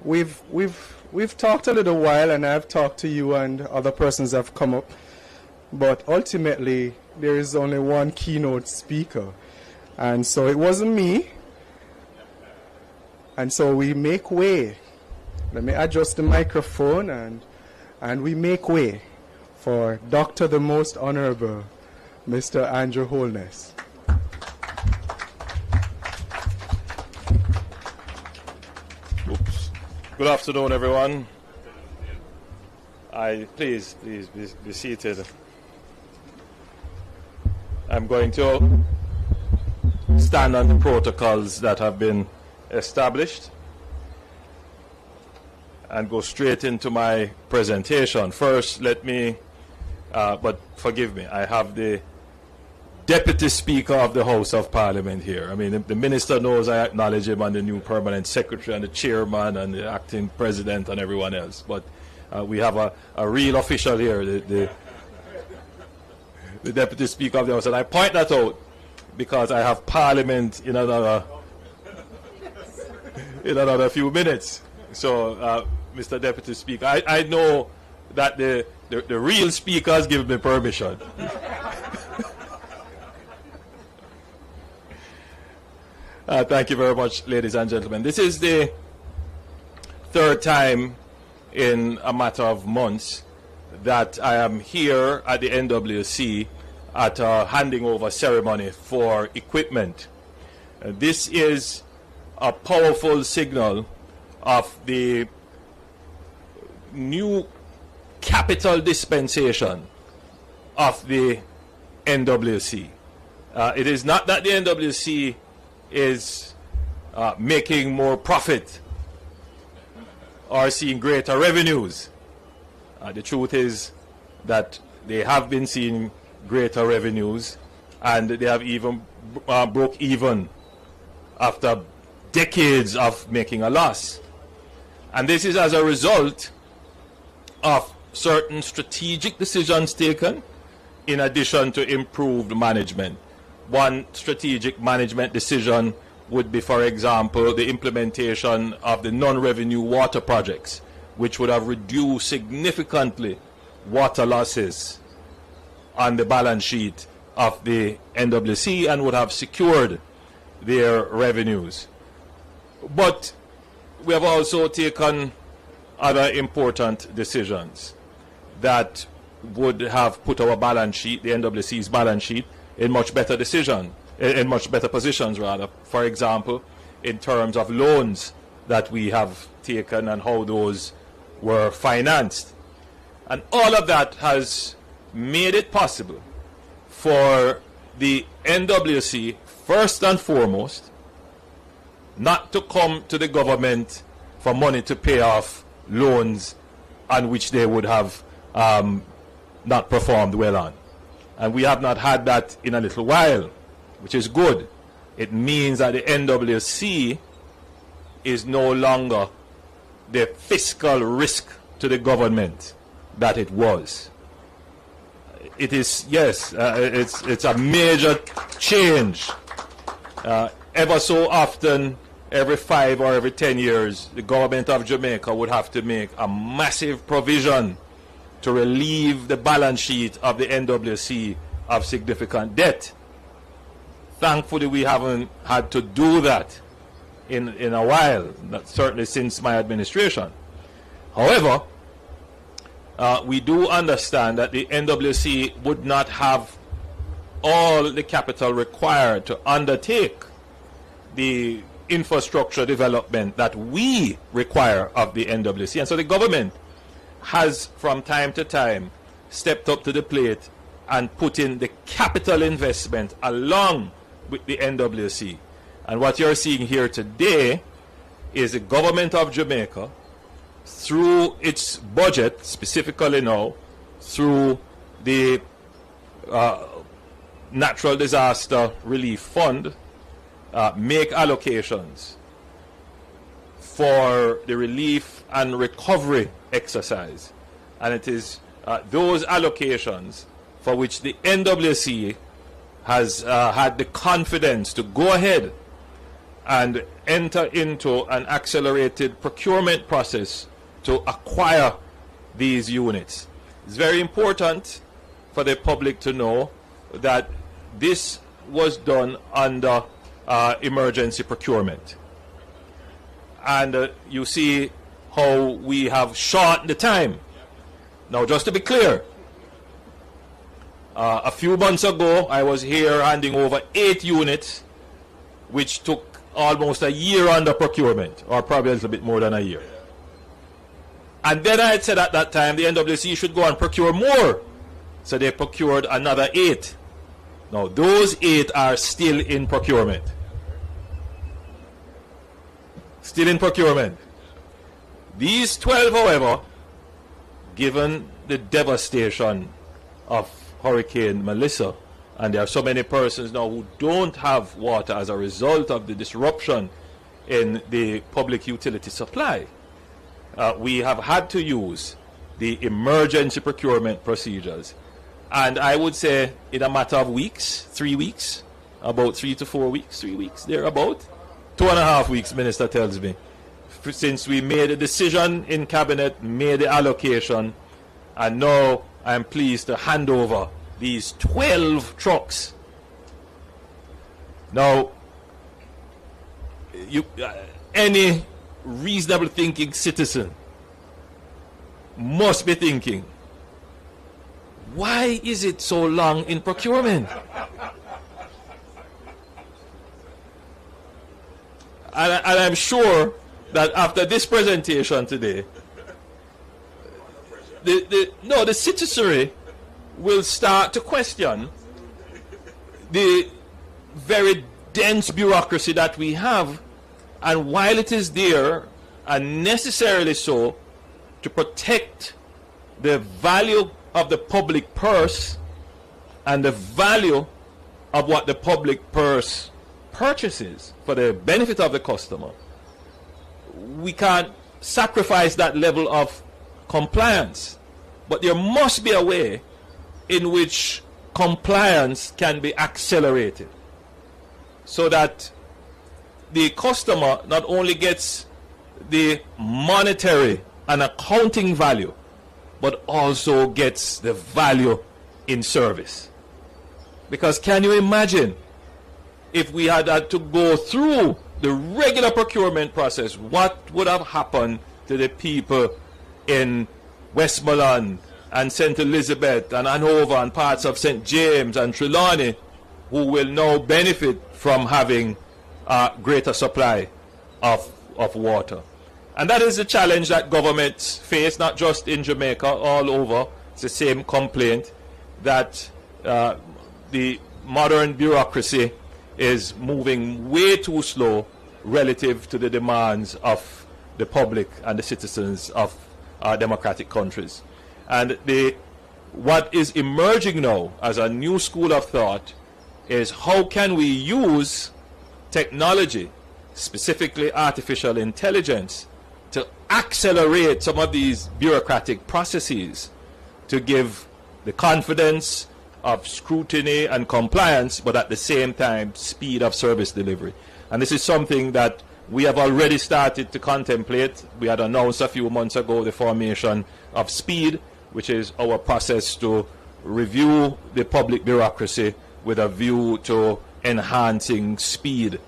we've talked a little while, and I've talked to you and other persons have come up, but ultimately there is only one keynote speaker, and so it wasn't me, and so we make way. Let me adjust the microphone, and we make way for Dr. the Most Honorable Mr. Andrew Holness. Good afternoon, everyone. Please be seated. I'm going to stand on the protocols that have been established and go straight into my presentation. First, let me, but forgive me, I have the Deputy Speaker of the House of Parliament here. I mean, the Minister knows I acknowledge him, and the new Permanent Secretary, and the Chairman, and the Acting President, and everyone else. But we have a real official here, the Deputy Speaker of the House. And I point that out because I have Parliament in another few minutes. So, Mr. Deputy Speaker, I know that the real Speaker has given me permission. Thank you very much, ladies and gentlemen. This is the third time in a matter of months that I am here at the NWC at a handing over ceremony for equipment. This is a powerful signal of the new capital dispensation of the NWC. It is not that the NWC is making more profit or seeing greater revenues. The truth is that they have been seeing greater revenues, and they have even broke even after decades of making a loss. And this is as a result of certain strategic decisions taken in addition to improved management. One strategic management decision would be, for example, the implementation of the non-revenue water projects, which would have reduced significantly water losses on the balance sheet of the NWC and would have secured their revenues. But we have also taken other important decisions that would have put our balance sheet, the NWC's balance sheet, in much better positions rather. For example, in terms of loans that we have taken and how those were financed. And all of that has made it possible for the NWC, first and foremost, not to come to the government for money to pay off loans on which they would have not performed well on. And we have not had that in a little while, which is good. It means that the NWC is no longer the fiscal risk to the government that it was. It is, yes, it's a major change. Ever so often, every 5 or every 10 years, the government of Jamaica would have to make a massive provision to relieve the balance sheet of the NWC of significant debt. Thankfully, we haven't had to do that in a while, certainly since my administration. However, we do understand that the NWC would not have all the capital required to undertake the infrastructure development that we require of the NWC. And so the government has from time to time stepped up to the plate and put in the capital investment along with the NWC. And what you're seeing here today is the government of Jamaica, through its budget, specifically now, through the Natural Disaster Relief Fund, make allocations for the relief and recovery exercise. And it is those allocations for which the NWC has had the confidence to go ahead and enter into an accelerated procurement process to acquire these units. It's very important for the public to know that this was done under emergency procurement. And you see how we have shortened the time. Now, just to be clear, a few months ago, I was here handing over 8 units, which took almost a year under procurement, or probably a little bit more than a year. And then I had said at that time the NWC should go and procure more. So they procured another 8. Now, those 8 are still in procurement. Still in procurement. These 12, however, given the devastation of Hurricane Melissa, and there are so many persons now who don't have water as a result of the disruption in the public utility supply, we have had to use the emergency procurement procedures. And I would say in a matter of weeks, 3 weeks, about 3 to 4 weeks, 3 weeks, thereabout, 2.5 weeks, Minister tells me, since we made a decision in Cabinet, made the allocation, and now I'm pleased to hand over these 12 trucks. Now, any reasonable thinking citizen must be thinking, why is it so long in procurement? And I'm sure that after this presentation today, the citizenry will start to question the very dense bureaucracy that we have, and while it is there, and necessarily so, to protect the value of the public purse and the value of what the public purse purchases for the benefit of the customer, we can't sacrifice that level of compliance. But there must be a way in which compliance can be accelerated so that the customer not only gets the monetary and accounting value, but also gets the value in service. Because can you imagine if we had to go through the regular procurement process, what would have happened to the people in Westmoreland and St. Elizabeth and Hanover and parts of St. James and Trelawney, who will now benefit from having a greater supply of water? And that is the challenge that governments face, not just in Jamaica, all over. It's the same complaint that the modern bureaucracy is moving way too slow relative to the demands of the public and the citizens of our democratic countries. And what is emerging now as a new school of thought is how can we use technology, specifically artificial intelligence, to accelerate some of these bureaucratic processes to give the confidence of scrutiny and compliance, but at the same time speed of service delivery. And this is something that we have already started to contemplate. We had announced a few months ago the formation of SPEED, which is our process to review the public bureaucracy with a view to enhancing speed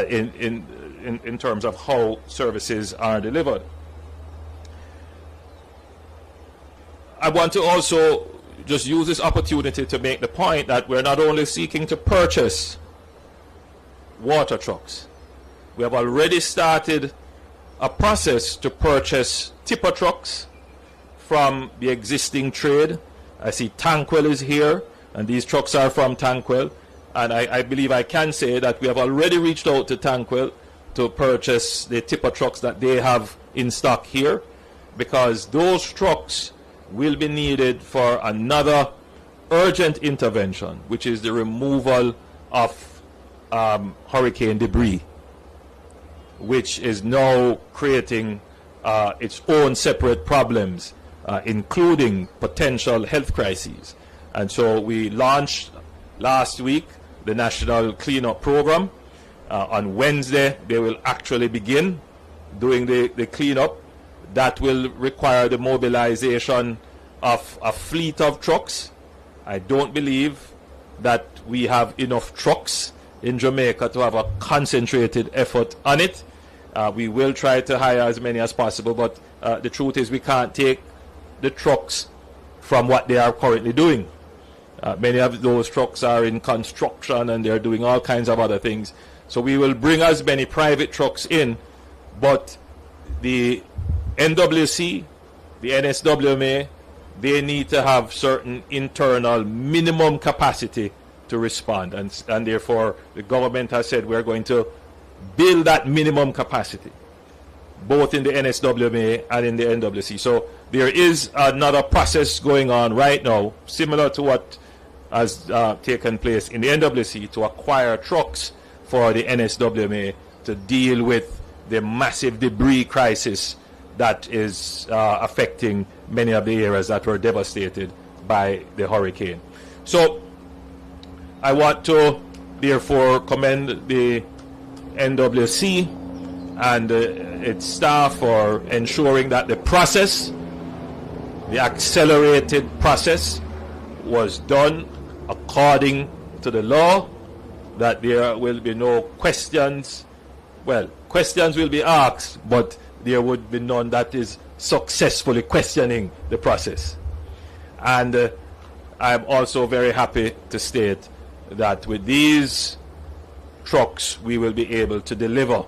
in terms of how services are delivered. I want to also just use this opportunity to make the point that we're not only seeking to purchase water trucks. We have already started a process to purchase tipper trucks from the existing trade. I see Tankwell is here, and these trucks are from Tankwell. And I believe I can say that we have already reached out to Tankwell to purchase the tipper trucks that they have in stock here, because those trucks will be needed for another urgent intervention, which is the removal of hurricane debris, which is now creating its own separate problems, including potential health crises. And so we launched last week the National Cleanup Program, On Wednesday, they will actually begin doing the cleanup. That will require the mobilization of a fleet of trucks. I don't believe that we have enough trucks in Jamaica to have a concentrated effort on it. We will try to hire as many as possible, but the truth is we can't take the trucks from what they are currently doing. Many of those trucks are in construction and they're doing all kinds of other things. So we will bring as many private trucks in, but the NWC, the NSWMA, they need to have certain internal minimum capacity to respond. And therefore, the government has said we're going to build that minimum capacity, both in the NSWMA and in the NWC. So there is another process going on right now, similar to what has taken place in the NWC, to acquire trucks for the NSWMA to deal with the massive debris crisis that is affecting many of the areas that were devastated by the hurricane. So I want to therefore commend the NWC and its staff for ensuring that the process, the accelerated process, was done according to the law, that there will be no questions. Well, questions will be asked, but there would be none that is successfully questioning the process. And I'm also very happy to state that with these trucks we will be able to deliver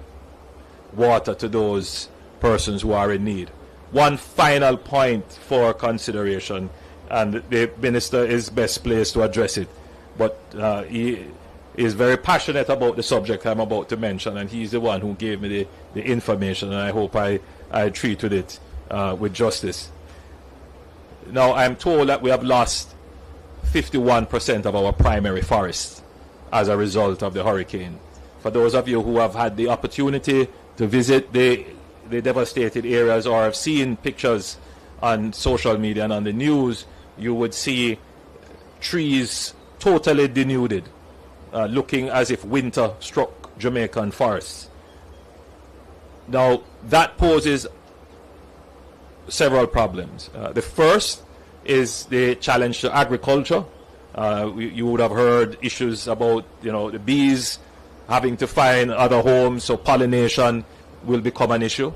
water to those persons who are in need. One final point for consideration, and the minister is best placed to address it, but he is very passionate about the subject I'm about to mention, and he's the one who gave me the information, and I hope I treated it with justice. Now, I'm told that we have lost 51% of our primary forests as a result of the hurricane. For those of you who have had the opportunity to visit the devastated areas or have seen pictures on social media and on the news, you would see trees totally denuded, looking as if winter struck Jamaican forests. Now, that poses several problems. The first is the challenge to agriculture. You would have heard issues about, the bees having to find other homes, so pollination will become an issue.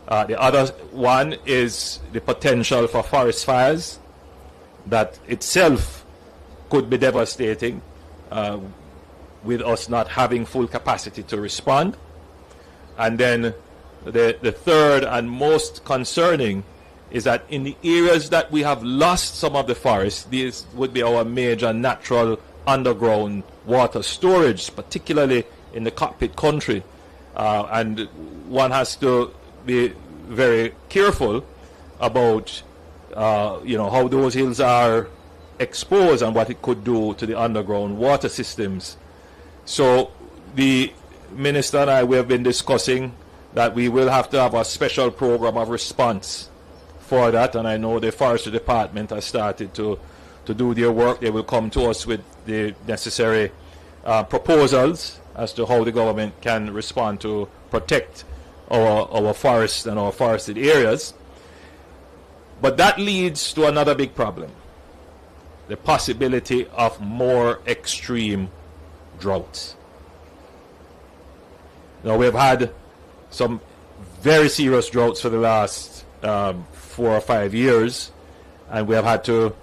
The other one is the potential for forest fires that itself could be devastating with us not having full capacity to respond. And then the third and most concerning is that in the areas that we have lost some of the forests, these would be our major natural underground water storage, particularly in the cockpit country. And one has to be very careful about how those hills are exposed and what it could do to the underground water systems. So the minister and I, we have been discussing that we will have to have a special program of response for that, and I know the forestry department has started to do their work. They will come to us with the necessary proposals as to how the government can respond to protect our forests and our forested areas. But that leads to another big problem: the possibility of more extreme droughts. Now, we've had some very serious droughts for the last 4 or 5 years, and we have had to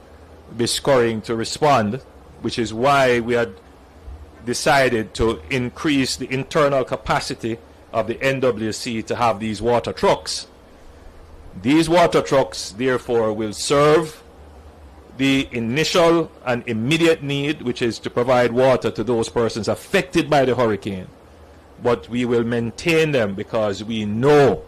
be scurrying to respond, which is why we had decided to increase the internal capacity of the NWC to have these water trucks. These water trucks, therefore, will serve the initial and immediate need, which is to provide water to those persons affected by the hurricane. But we will maintain them because we know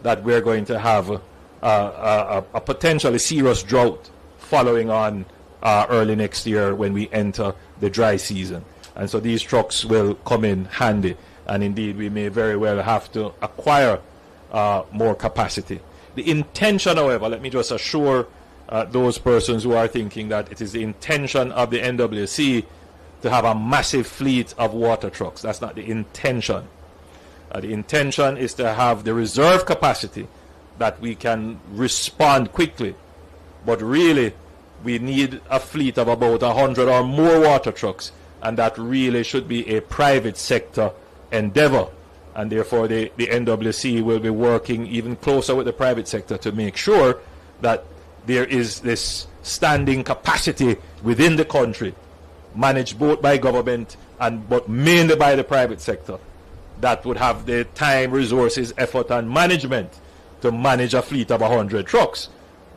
that we're going to have a potentially serious drought following on early next year when we enter the dry season. And so these trucks will come in handy, and indeed we may very well have to acquire more capacity. The intention, however, let me just assure those persons who are thinking that it is the intention of the NWC to have a massive fleet of water trucks. That's not the intention. The intention is to have the reserve capacity that we can respond quickly. But really, we need a fleet of about 100 or more water trucks, and that really should be a private sector endeavor. And therefore, the NWC will be working even closer with the private sector to make sure that there is this standing capacity within the country, managed both by government but mainly by the private sector, that would have the time, resources, effort, and management to manage a fleet of 100 trucks,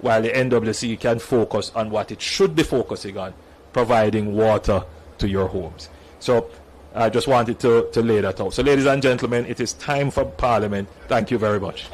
while the NWC can focus on what it should be focusing on, providing water to your homes. So I just wanted to lay that out. So ladies and gentlemen, it is time for Parliament. Thank you very much.